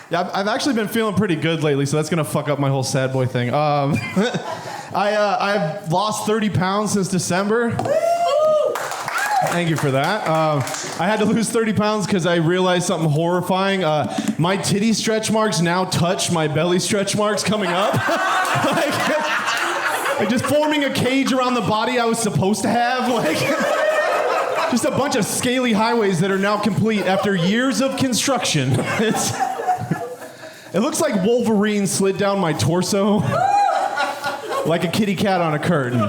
Yeah, I've actually been feeling pretty good lately, so that's gonna fuck up my whole sad boy thing. I've lost 30 pounds since December. Thank you for that. I had to lose 30 pounds because I realized something horrifying. My titty stretch marks now touch my belly stretch marks coming up. like just forming a cage around the body I was supposed to have. Just a bunch of scaly highways that are now complete after years of construction. It looks like Wolverine slid down my torso like a kitty cat on a curtain.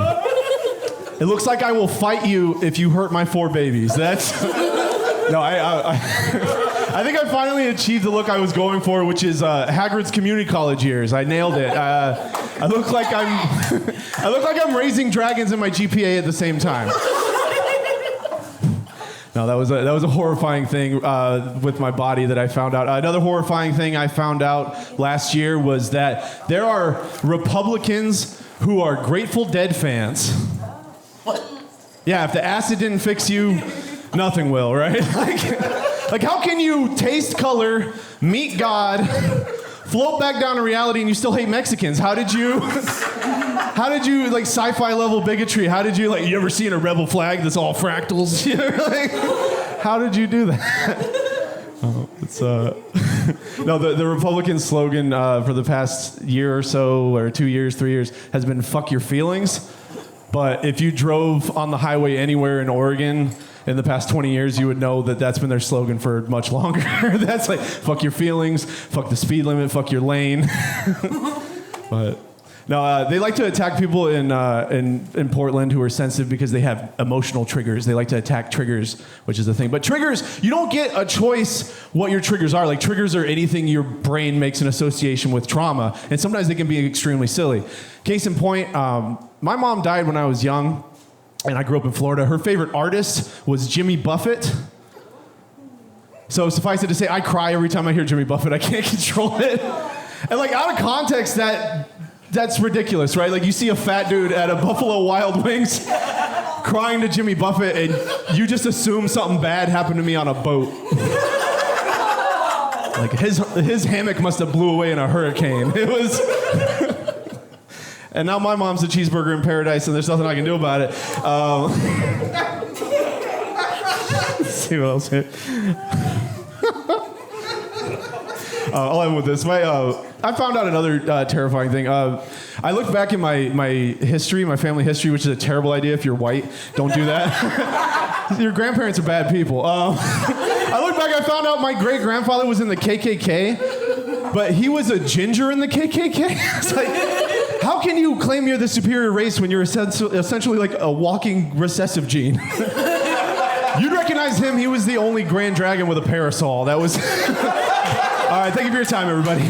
It looks like I will fight you if you hurt my 4 babies. That's... No, I think I finally achieved the look I was going for, which is Hagrid's community college years. I nailed it. I look like I'm raising dragons in my GPA at the same time. No, that was a horrifying thing with my body that I found out. Another horrifying thing I found out last year was that there are Republicans who are Grateful Dead fans. What? Yeah, if the acid didn't fix you, nothing will, right? Like how can you taste color, meet God, float back down to reality, and you still hate Mexicans? How did you like sci-fi level bigotry? How did you you ever seen a rebel flag that's all fractals? How did you do that? No, the Republican slogan for the past year or so, or 2 years, 3 years, has been "fuck your feelings." But if you drove on the highway anywhere in Oregon in the past 20 years, you would know that that's been their slogan for much longer. That's like, fuck your feelings, fuck the speed limit, fuck your lane. But no, they like to attack people in Portland who are sensitive because they have emotional triggers. They like to attack triggers, which is the thing. But triggers, you don't get a choice what your triggers are. Like, triggers are anything your brain makes an association with trauma, and sometimes they can be extremely silly. Case in point, my mom died when I was young, and I grew up in Florida. Her favorite artist was Jimmy Buffett. So suffice it to say, I cry every time I hear Jimmy Buffett. I can't control it. And out of context, that's ridiculous, right? Like, you see a fat dude at a Buffalo Wild Wings crying to Jimmy Buffett, and you just assume something bad happened to me on a boat. Like, his hammock must have blew away in a hurricane. It was... And now my mom's a cheeseburger in paradise, and there's nothing I can do about it. Let's see what else here. I'll end with this. I found out another terrifying thing. I looked back in my history, my family history, which is a terrible idea if you're white. Don't do that. Your grandparents are bad people. I looked back, I found out my great-grandfather was in the KKK, but he was a ginger in the KKK. It's like, how can you claim you're the superior race when you're essentially like a walking recessive gene? You'd recognize him. He was the only Grand Dragon with a parasol. That was... All right, thank you for your time, everybody.